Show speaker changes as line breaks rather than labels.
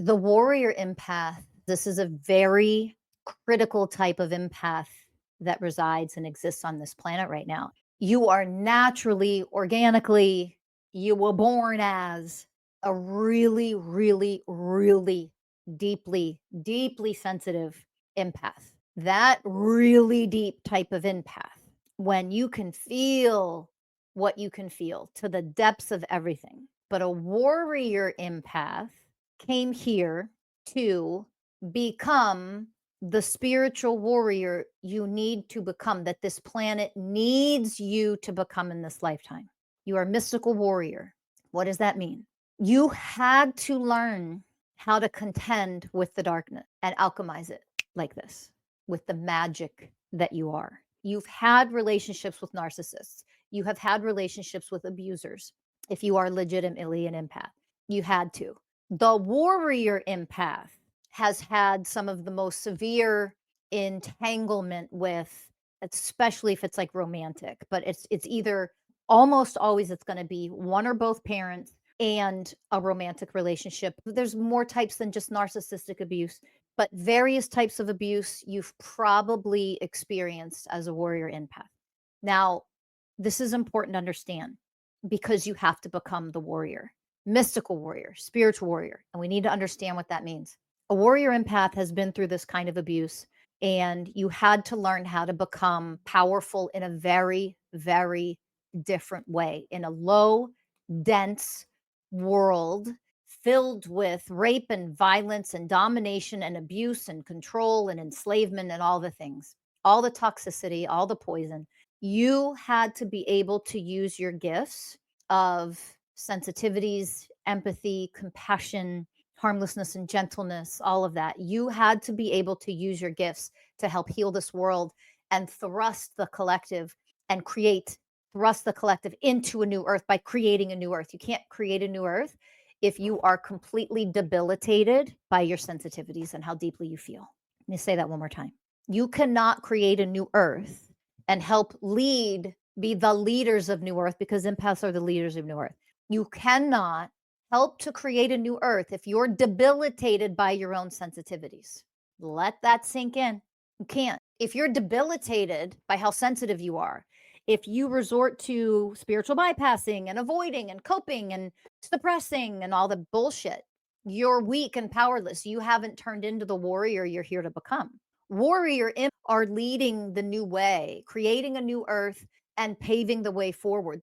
The warrior empath, this is a very critical type of empath that resides and exists on this planet right now. You are naturally, organically, you were born as a really, really, really deeply sensitive empath. That really deep type of empath, when you can feel what you can feel to the depths of everything. But a warrior empath came here to become the spiritual warrior you need to become, that this planet needs you to become in this lifetime. You are a mystical warrior. What does that mean? You had to learn how to contend with the darkness and alchemize it like this, with the magic that you are. You've had relationships with narcissists. You have had relationships with abusers. If you are legitimately an empath, you had to. The warrior empath has had some of the most severe entanglement with, especially if it's like romantic, but it's either, almost always it's going to be one or both parents and a romantic relationship. There's more types than just narcissistic abuse, but various types of abuse you've probably experienced as a warrior empath. Now, this is important to understand because you have to become the warrior, mystical warrior, spiritual warrior, and we need to understand what that means. A warrior empath has been through this kind of abuse, and you had to learn how to become powerful in a very, very different way, in a low, dense world filled with rape and violence and domination and abuse and control and enslavement and all the things, all the toxicity, all the poison. You had to be able to use your gifts of sensitivities, empathy, compassion, harmlessness, and gentleness, all of that. You had to be able to use your gifts to help heal this world and thrust the collective into a new earth by creating a new earth. You can't create a new earth if you are completely debilitated by your sensitivities and how deeply you feel. Let me say that one more time. You cannot create a new earth and help be the leaders of new earth, because empaths are the leaders of new earth. You cannot help to create a new earth if you're debilitated by your own sensitivities. Let that sink in. You can't. If you're debilitated by how sensitive you are, if you resort to spiritual bypassing and avoiding and coping and suppressing and all the bullshit, you're weak and powerless. You haven't turned into the warrior you're here to become. Warrior are leading the new way, creating a new earth and paving the way forward.